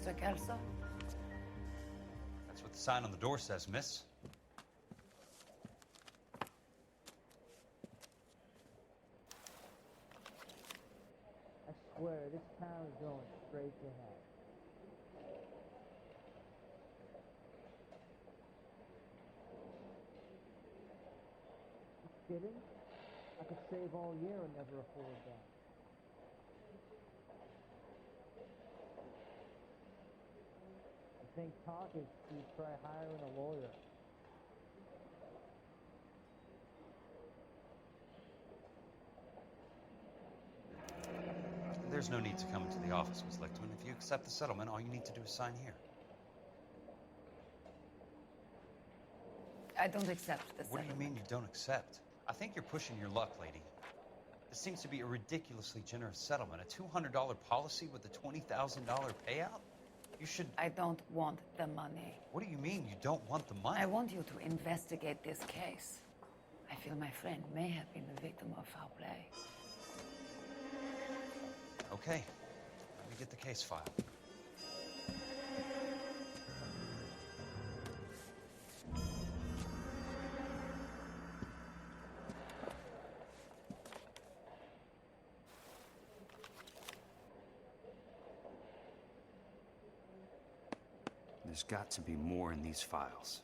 Mr. Kelso? That's what the sign on the door says, miss. I swear, this town is going straight to hell. You kidding? I could save all year and never afford that. You think talk is you try hiring a lawyer. There's no need to come into the office, Miss Lichtman. If you accept the settlement, all you need to do is sign here. I don't accept the What do you settlement. mean you don't accept? I think you're pushing your luck, lady. This seems to be a ridiculously generous settlement. A $200 policy with a $20,000 payout? You should... I don't want the money. What do you mean you don't want the money? I want you to investigate this case. I feel my friend may have been the victim of foul play. Okay. Let me get the case file. There's got to be more in these files.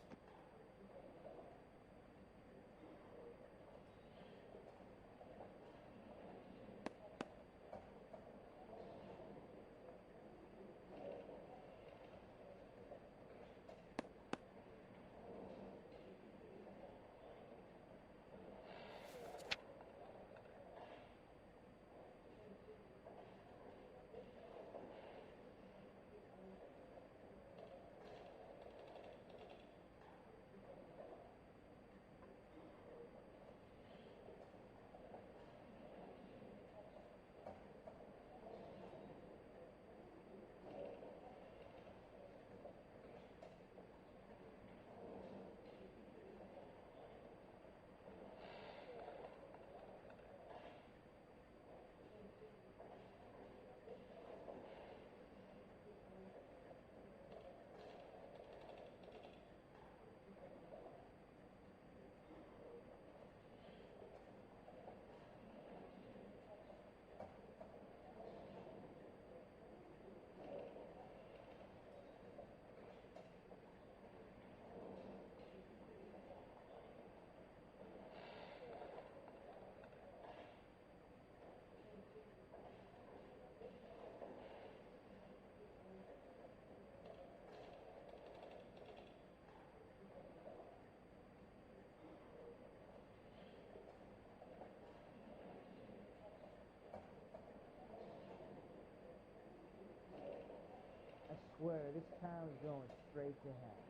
I swear, this town is going straight to hell.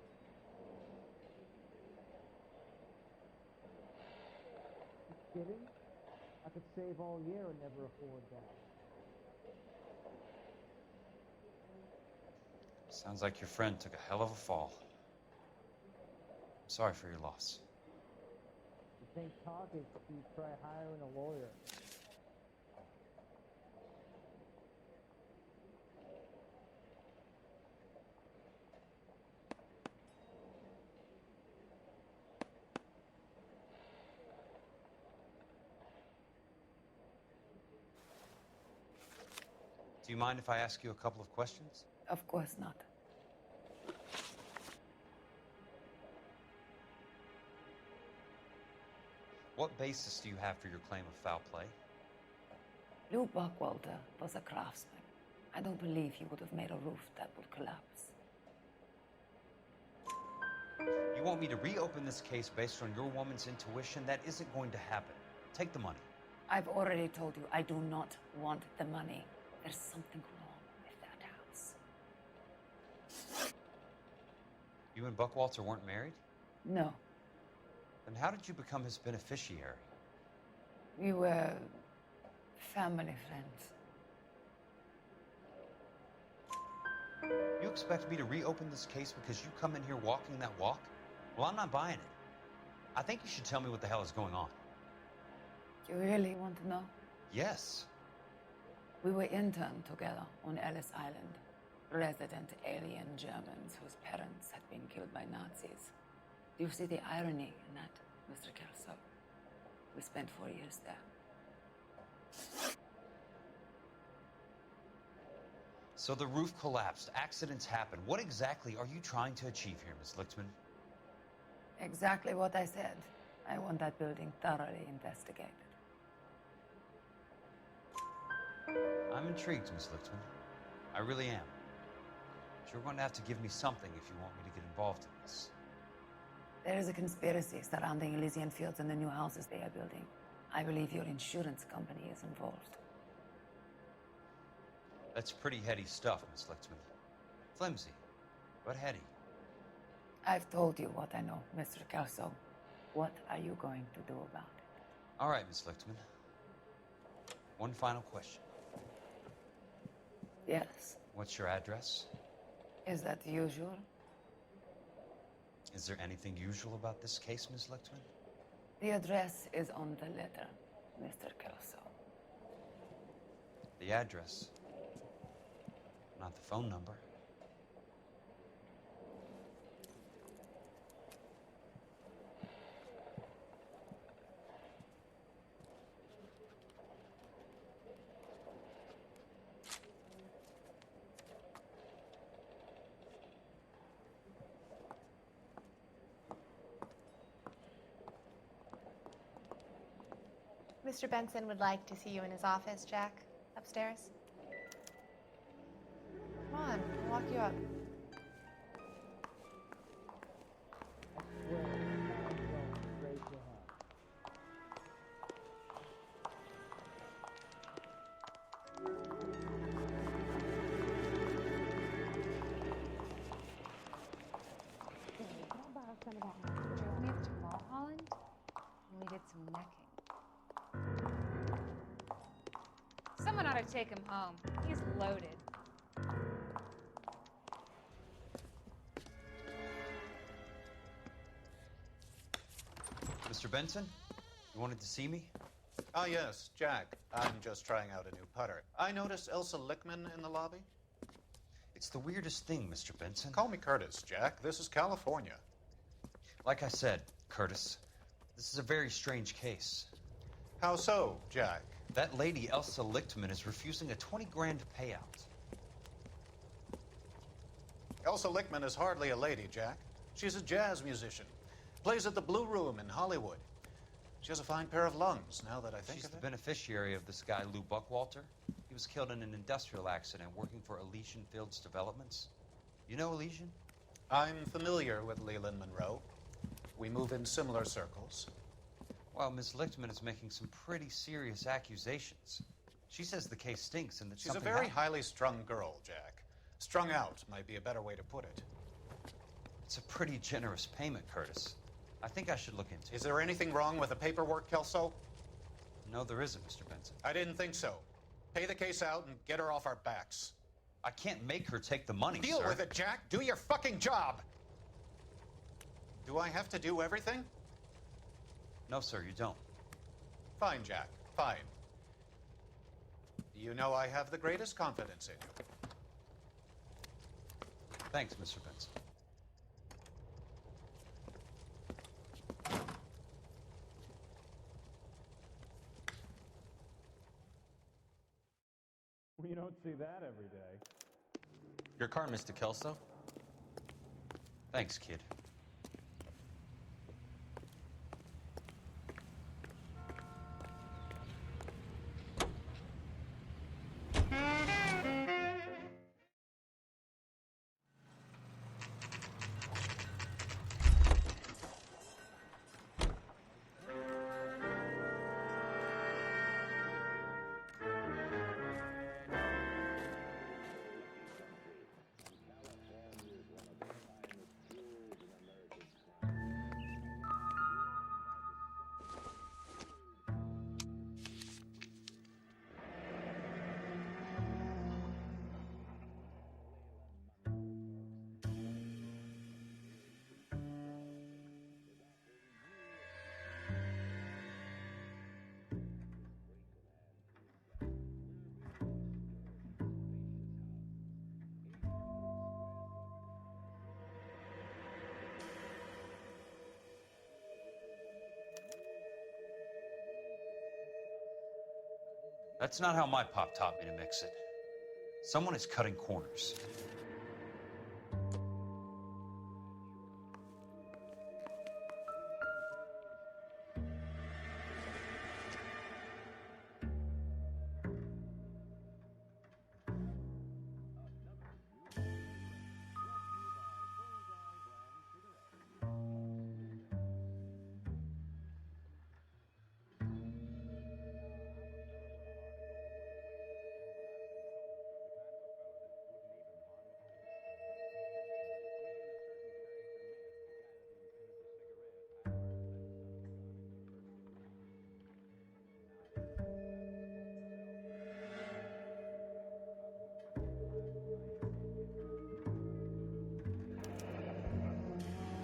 You kidding? I could save all year and never afford that. Sounds like your friend took a hell of a fall. I'm sorry for your loss. You think talk is you try hiring a lawyer. Do you mind if I ask you a couple of questions? Of course not. What basis do you have for your claim of foul play? Lou Buckwalter was a craftsman. I don't believe he would have made a roof that would collapse. You want me to reopen this case based on your woman's intuition? That isn't going to happen. Take the money. I've already told you I do not want the money. There's something wrong with that house. You and Buckwalter weren't married? No. Then how did you become his beneficiary? We were family friends. You expect me to reopen this case because you come in here walking that walk? Well, I'm not buying it. I think you should tell me what the hell is going on. You really want to know? Yes. We were interned together on Ellis Island. resident alien Germans whose parents had been killed by Nazis. Do you see the irony in that, Mr. Kelso? We spent 4 years there. So the roof collapsed, accidents happen. What exactly are you trying to achieve here, Miss Lichtman? Exactly what I said. I want that building thoroughly investigated. I'm intrigued, Miss Lichtman. I really am. But you're going to have to give me something if you want me to get involved in this. There is a conspiracy surrounding Elysian Fields and the new houses they are building. I believe your insurance company is involved. That's pretty heady stuff, Miss Lichtman. Flimsy, but heady. I've told you what I know, Mr. Kelso. What are you going to do about it? All right, Miss Lichtman. One final question. Yes. What's your address? Is that usual? Is there anything usual about this case, Miss Lichtman? The address is on the letter, Mr. Kelso. The address, not the phone number. Mr. Benson would like to see you in his office, Jack. Upstairs. Come on, I'll walk you up. I swear, I'm going straight to hell. Drove me up to Mulholland, and we did some necking. Someone ought to take him home. He's loaded. Mr. Benson, you wanted to see me? Ah, yes, Jack. I'm just trying out a new putter. I noticed Elsa Lichtman in the lobby. It's the weirdest thing, Mr. Benson. Call me Curtis, Jack. This is California. Like I said, Curtis, this is a very strange case. How so, Jack? That lady, Elsa Lichtman, is refusing a 20 grand payout. Elsa Lichtman is hardly a lady, Jack. She's a jazz musician. Plays at the Blue Room in Hollywood. She has a fine pair of lungs, now that I think She's of the it. beneficiary of this guy, Lou Buckwalter. He was killed in an industrial accident working for Elysian Fields Developments. You know Elysian? I'm familiar with Leland Monroe. We move in similar circles. Well, Miss Lichtman is making some pretty serious accusations. She says the case stinks and that She's a something very happened. highly strung girl, Jack. Strung out might be a better way to put it. It's a pretty generous payment, Curtis. I think I should look into it. Is there anything wrong with the paperwork, Kelso? No, there isn't, Mr. Benson. I didn't think so. Pay the case out and get her off our backs. I can't make her take the money, Deal sir. with it, Jack. Do your fucking job. Do I have to do everything? No, sir, you don't. Fine, Jack. Fine. You know I have the greatest confidence in you. Thanks, Mr. Benson. You don't see that every day. Your car, Mr. Kelso. Thanks, kid. That's not how my pop taught me to mix it. Someone is cutting corners.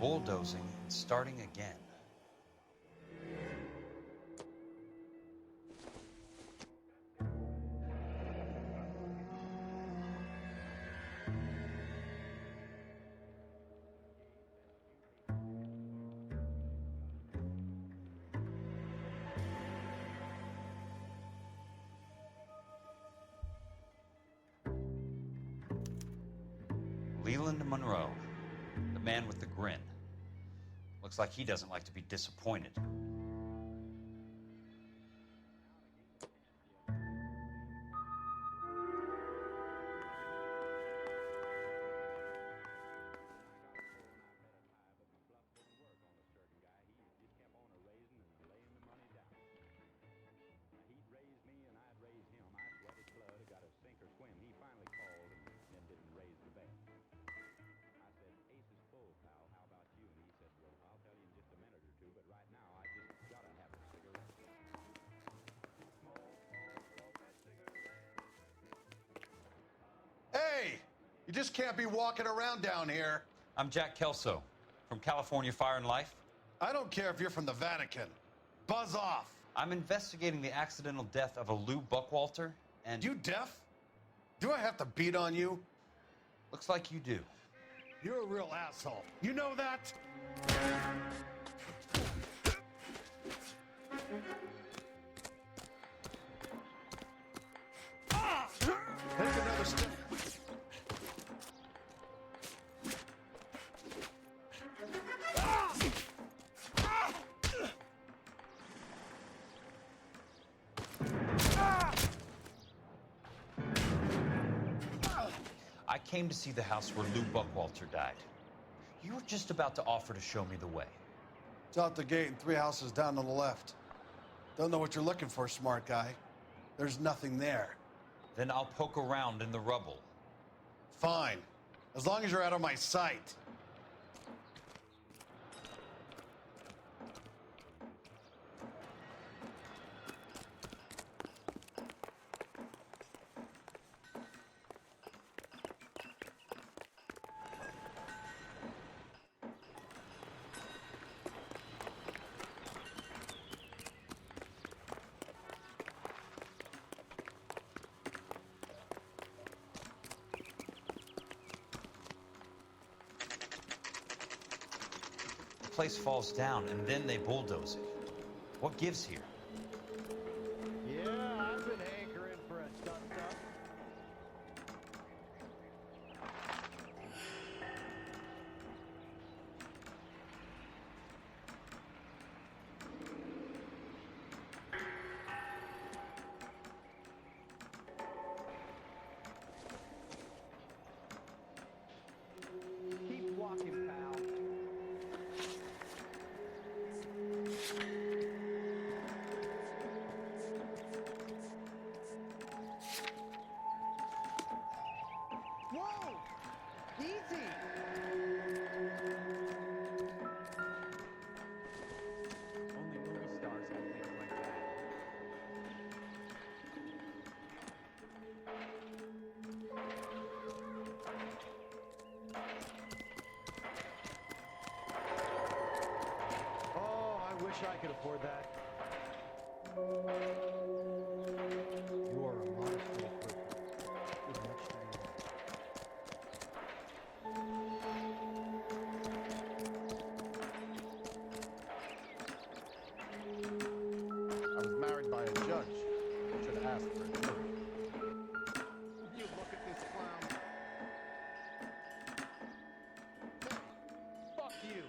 Bulldozing and starting again. Leland Monroe, the man with the grin. Looks like he doesn't like to be disappointed. Hey, you just can't be walking around down here. I'm Jack Kelso from California Fire and Life. I don't care if you're from the Vatican. Buzz off. I'm investigating the accidental death of a Lou Buckwalter, and... You deaf? Do I have to beat on you? Looks like you do. You're a real asshole. You know that? Take another step. I came to see the house where Lou Buckwalter died. You were just about to offer to show me the way. It's out the gate and 3 houses down on the left. Don't know what you're looking for, smart guy. There's nothing there. Then I'll poke around in the rubble. Fine. As long as you're out of my sight. The place falls down, and then they bulldoze it. What gives here? Yeah, I've been hankering for a dust-up. Keep walking, pal. Whoa! Easy! Only movie stars have things like that. Oh, I wish I could afford that. You are a modest little person. With much to be learned. I was married by a judge. Should have last for sure. You look at this clown. Hey, fuck you.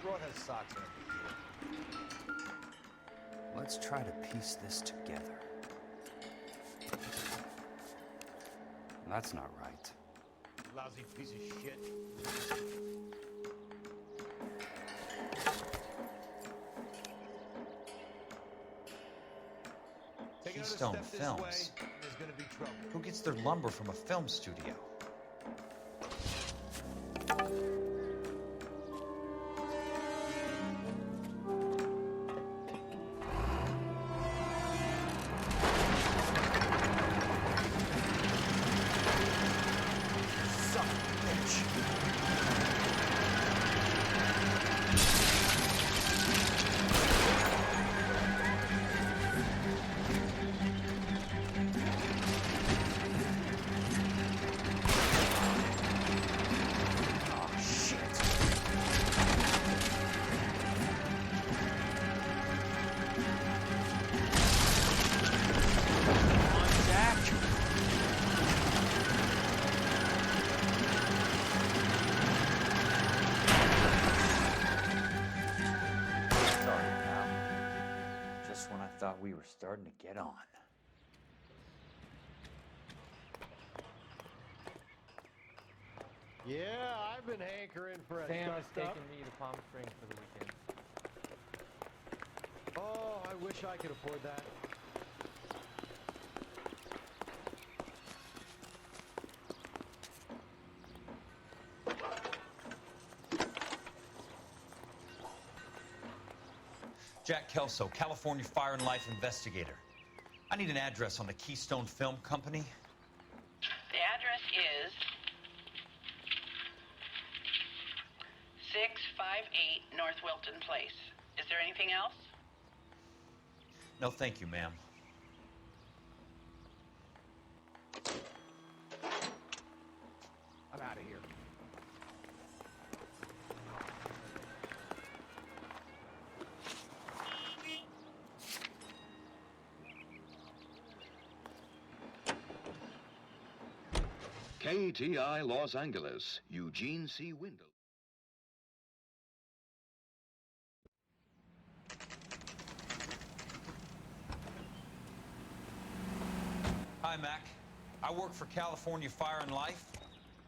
Roy has socks in it. Let's try to piece this together. That's not right. Lousy piece of shit. Keystone Films. There's gonna be trouble. Who gets their lumber from a film studio? Son of a bitch. Oh, shit. Come on, Jack. Sorry, pal. Just when I thought we were starting to get on. Yeah, I've been hankering for a Sam is sucked up. taking me to Palm Springs for the weekend. Oh, I wish I could afford that. Jack Kelso, California Fire and Life investigator. I need an address on the Keystone Film Company. The address is 658 North Wilton Place. Is there anything else? No, thank you, ma'am. I'm out of here. KTI Los-Angeles, Eugene C. Wendell. Hi, Mac. I work for California Fire and Life.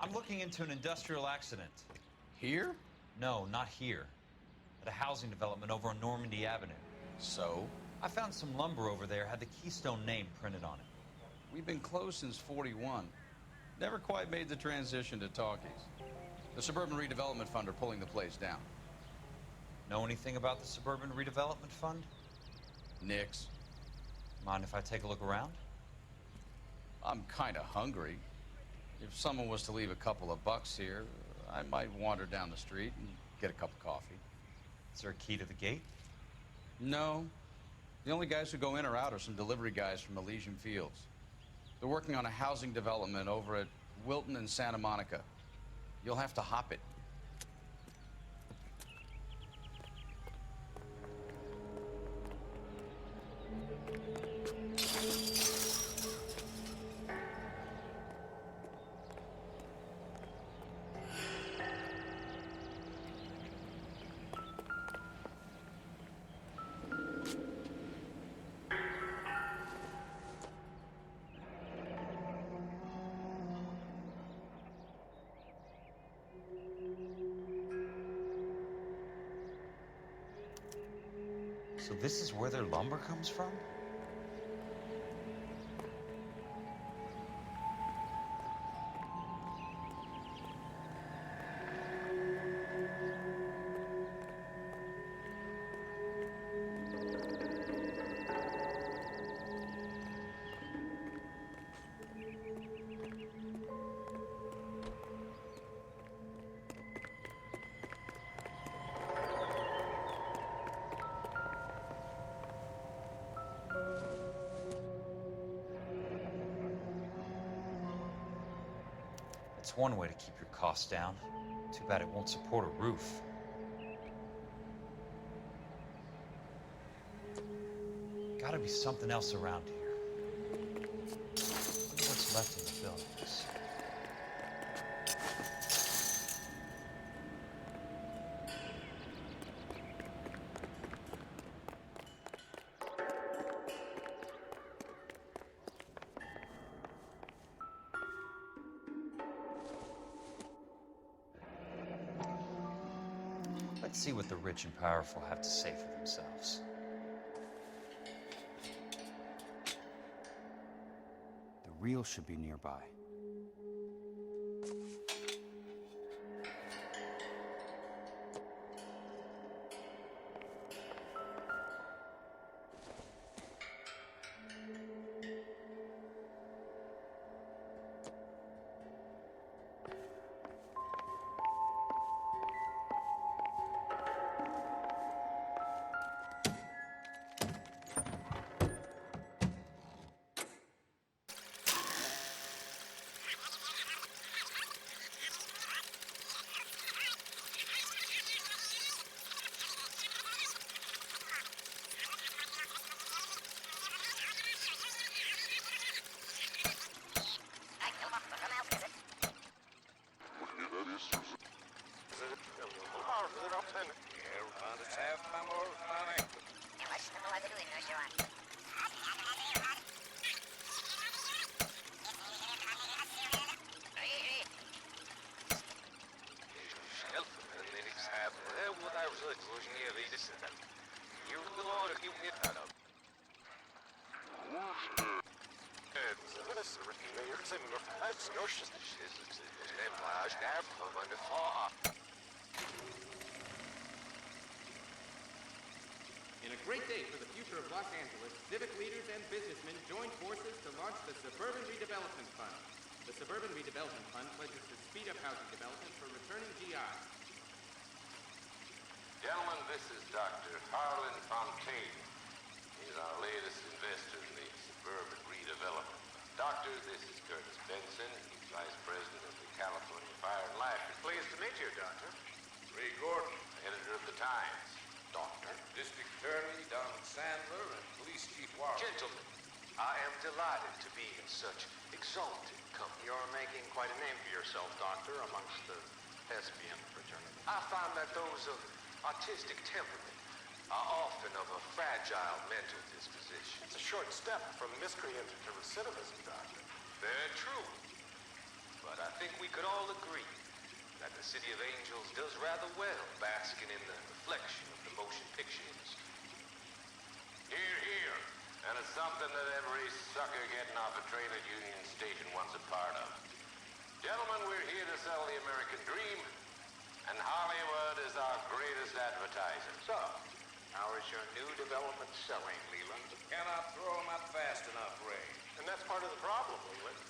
I'm looking into an industrial accident. Here? No, not here. At a housing development over on Normandy Avenue. So? I found some lumber over there, had the Keystone name printed on it. We've been closed since '41. Never quite made the transition to talkies. The Suburban Redevelopment Fund are pulling the place down. Know anything about the Suburban Redevelopment Fund? Nix. Mind if I take a look around? I'm kind of hungry. If someone was to leave a couple of bucks here, I might wander down the street and get a cup of coffee. Is there a key to the gate? No. The only guys who go in or out are some delivery guys from Elysian Fields. They're working on a housing development over at Wilton and Santa Monica. You'll have to hop it. So this is where their lumber comes from? It's one way to keep your costs down. Too bad it won't support a roof. Gotta be something else around here. Wonder what's left in the buildings. Let's see what the rich and powerful have to say for themselves. The real should be nearby. In a great day for the future of Los Angeles, civic leaders and businessmen joined forces to launch the Suburban Redevelopment Fund. The Suburban Redevelopment Fund pledges to speed up housing development for returning GIs. Gentlemen, this is Dr. Harlan Fontaine. He's our latest investor in the Suburban Redevelopment Fund. Doctor, this is Curtis Benson. He's Vice President of the California Fire and Life. Pleased to meet you, Doctor. Ray Gordon, editor of the Times. Doctor. District Attorney Don Sandler and Police Chief Warren. Gentlemen, I am delighted to be in such exalted company. You're making quite a name for yourself, Doctor, amongst the thespian fraternity. I find that those of artistic temperament are often of a fragile mental disposition. It's a short step from miscreant to recidivism, Doctor. Very true. But I think we could all agree that the City of Angels does rather well basking in the reflection of the motion picture industry. Here, here. And it's something that every sucker getting off a train at Union Station wants a part of. Gentlemen, we're here to sell the American dream, and Hollywood is our greatest advertiser. So, how is your new development selling, Leland? Cannot throw them out fast enough, Ray. And that's part of the problem, Leland.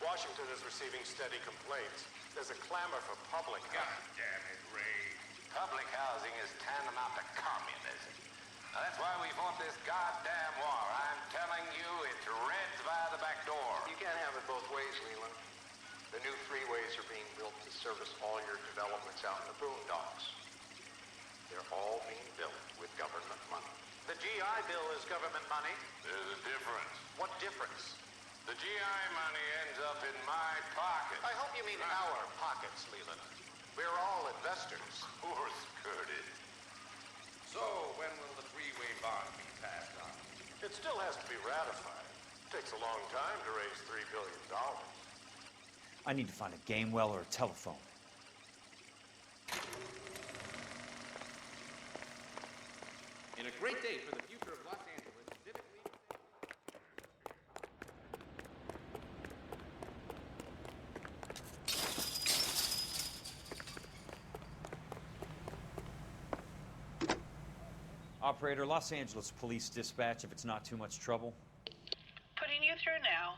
Washington is receiving steady complaints. There's a clamor for public God damn it, Ray. Public housing is tantamount to communism. Now, that's why we fought this goddamn war. I'm telling you, it's Reds via the back door. You can't have it both ways, Leland. The new freeways are being built to service all your developments out in the boondocks. They're all being built with government money. The GI Bill is government money. There's a difference. What difference? The GI money ends up in my pocket. I hope you mean our pockets, Leland. We're all investors. Poor Curtis. So, when will the freeway bond be passed on? It still has to be ratified. It takes a long time to raise $3 billion. I need to find a game well or a telephone. In a great day for the future of Los Angeles, civic leaders... Operator, Los Angeles Police Dispatch, if it's not too much trouble. Putting you through now.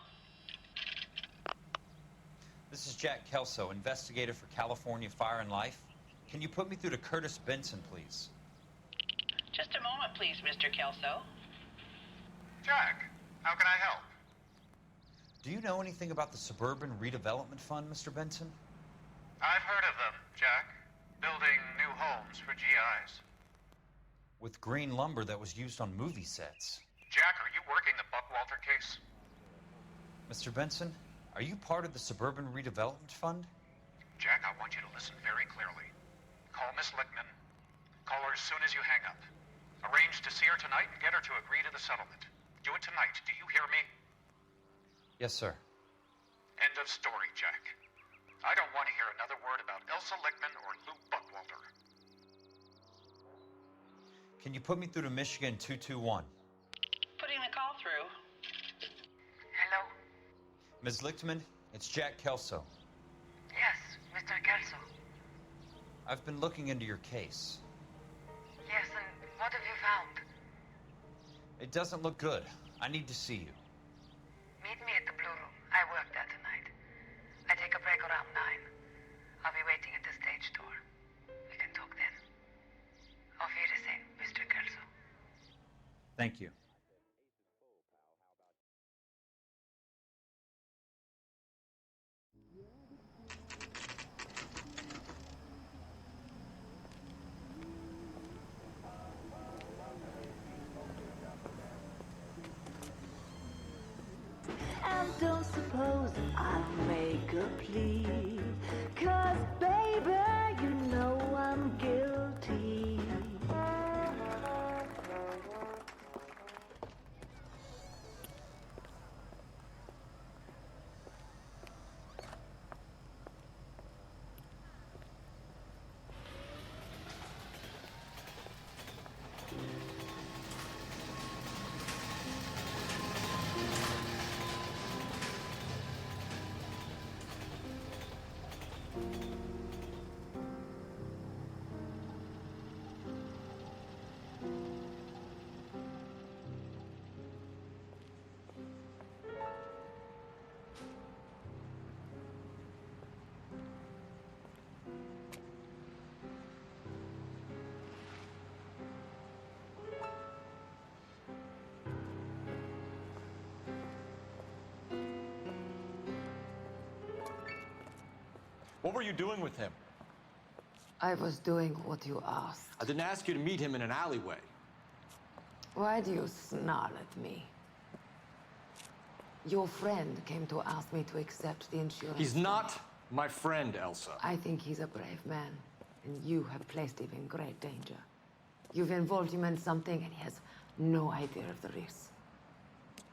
This is Jack Kelso, investigator for California Fire and Life. Can you put me through to Curtis Benson, please? Just a moment, please, Mr. Kelso. Jack, how can I help? Do you know anything about the Suburban Redevelopment Fund, Mr. Benson? I've heard of them, Jack. Building new homes for GIs. With green lumber that was used on movie sets. Jack, are you working the Buckwalter case? Mr. Benson, are you part of the Suburban Redevelopment Fund? Jack, I want you to listen very clearly. Call Miss Lichtman. Call her as soon as you hang up. Arrange to see her tonight and get her to agree to the settlement. Do it tonight. Do you hear me? Yes, sir. End of story, Jack. I don't want to hear another word about Elsa Lichtman or Lou Buckwalter. Can you put me through to Michigan 221? Putting the call through. Hello? Ms. Lichtman, it's Jack Kelso. Yes, Mr. Kelso. I've been looking into your case. Yes, and what have you found? It doesn't look good. I need to see you. Meet me at the Blue Room. I work there tonight. I take a break around 9. I'll be waiting at the stage door. We can talk then. Auf Wiedersehen, Mr. Kelso. Thank you. And don't suppose I'll make a plea, 'cause baby, you know I'm guilty. What were you doing with him? I was doing what you asked. I didn't ask you to meet him in an alleyway. Why do you snarl at me? Your friend came to ask me to accept the insurance. He's not my friend, Elsa. I think he's a brave man, and you have placed him in great danger. You've involved him in something, and he has no idea of the risk.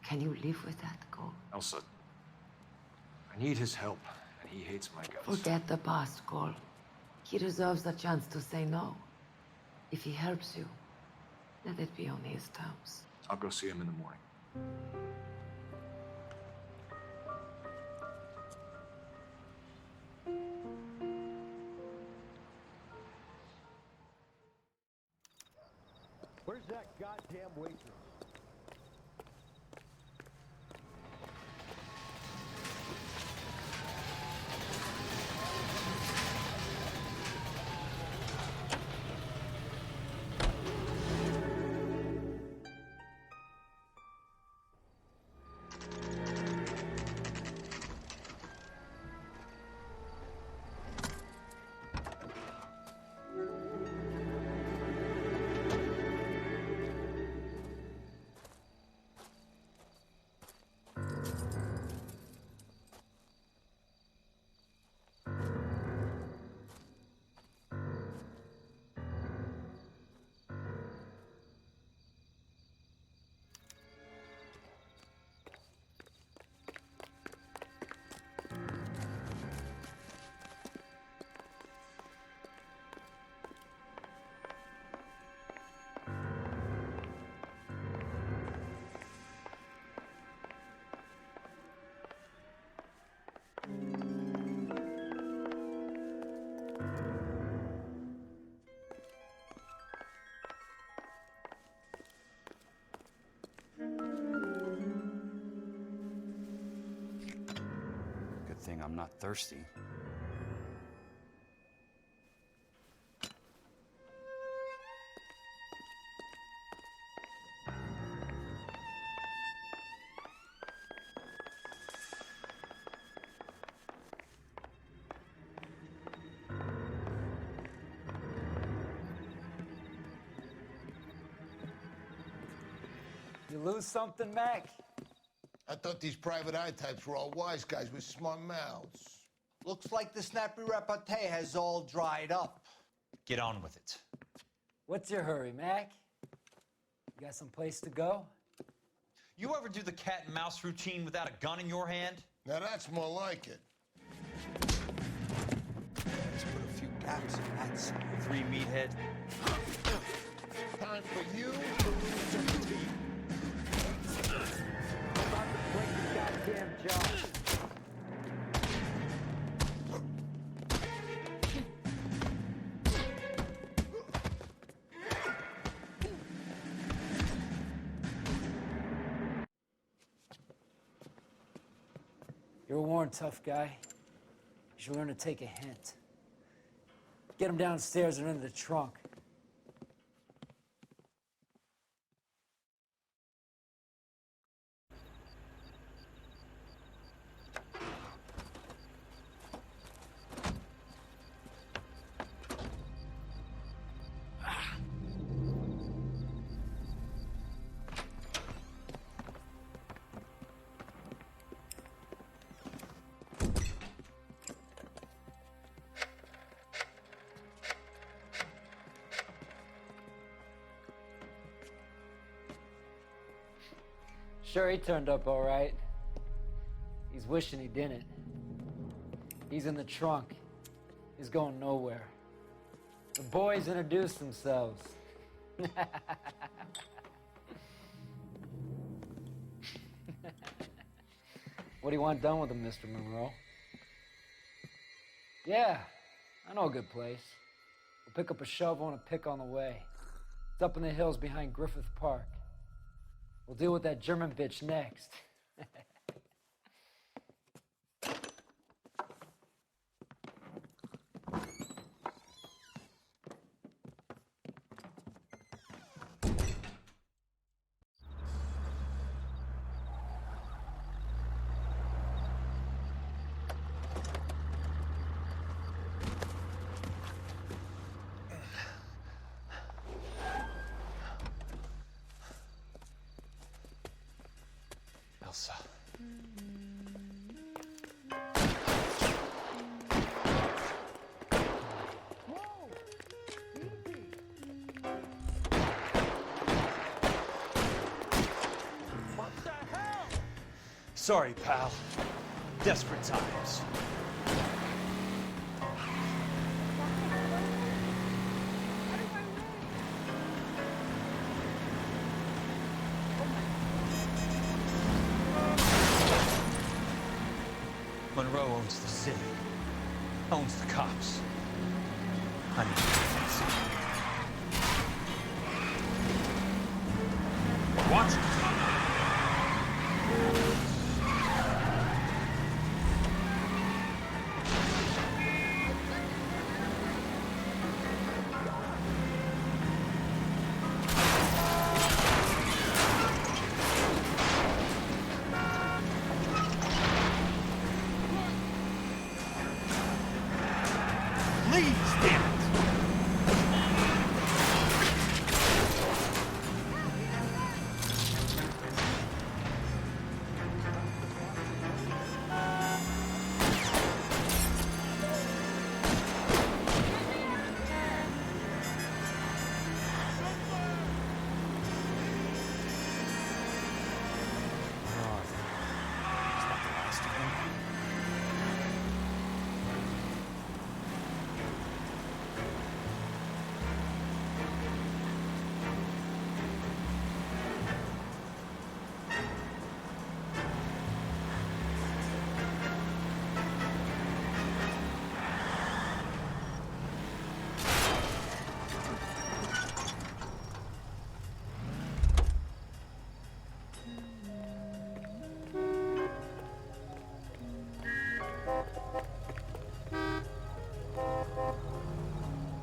Can you live with that, Cole? Elsa, I need his help, and he hates my guts. Forget the past, Cole. He deserves a chance to say no. If he helps you, let it be on his terms. I'll go see him in the morning. Where's that goddamn waitress? Good thing I'm not thirsty. lose something, Mac? I thought these private eye types were all wise guys with smart mouths. Looks like the snappy repartee has all dried up. Get on with it. What's your hurry, Mac? You got some place to go? You ever do the cat and mouse routine without a gun in your hand? Now that's more like it. Let's put a few gaps in that side. 3 meathead. Time for you to lose your teeth. I'm about to break your goddamn jaw. You're a worn, tough guy. You should learn to take a hint. Get him downstairs and into the trunk. Sure, he turned up all right. He's wishing he didn't. He's in the trunk. He's going nowhere. The boys introduced themselves. What do you want done with him, Mr. Monroe? Yeah, I know a good place. We'll pick up a shovel and a pick on the way. It's up in the hills behind Griffith Park. We'll deal with that German bitch next. Elsa. What the hell? Sorry, pal. Desperate times. Monroe owns the city, owns the cops. I need to fix it. Watch it!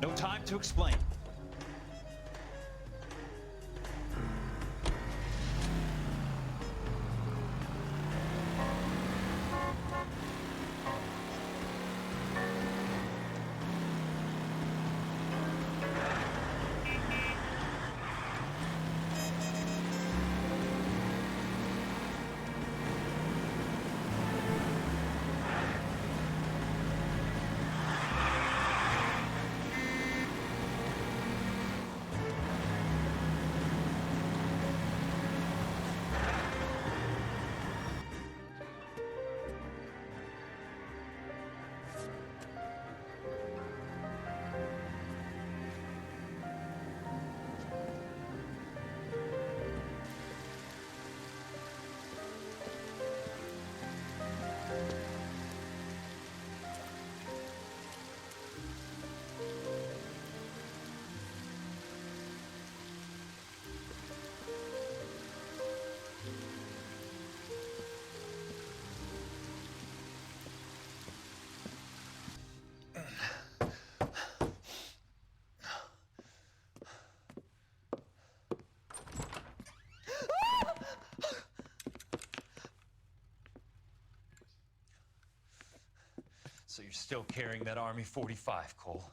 No time to explain. So you're still carrying that Army 45, Cole?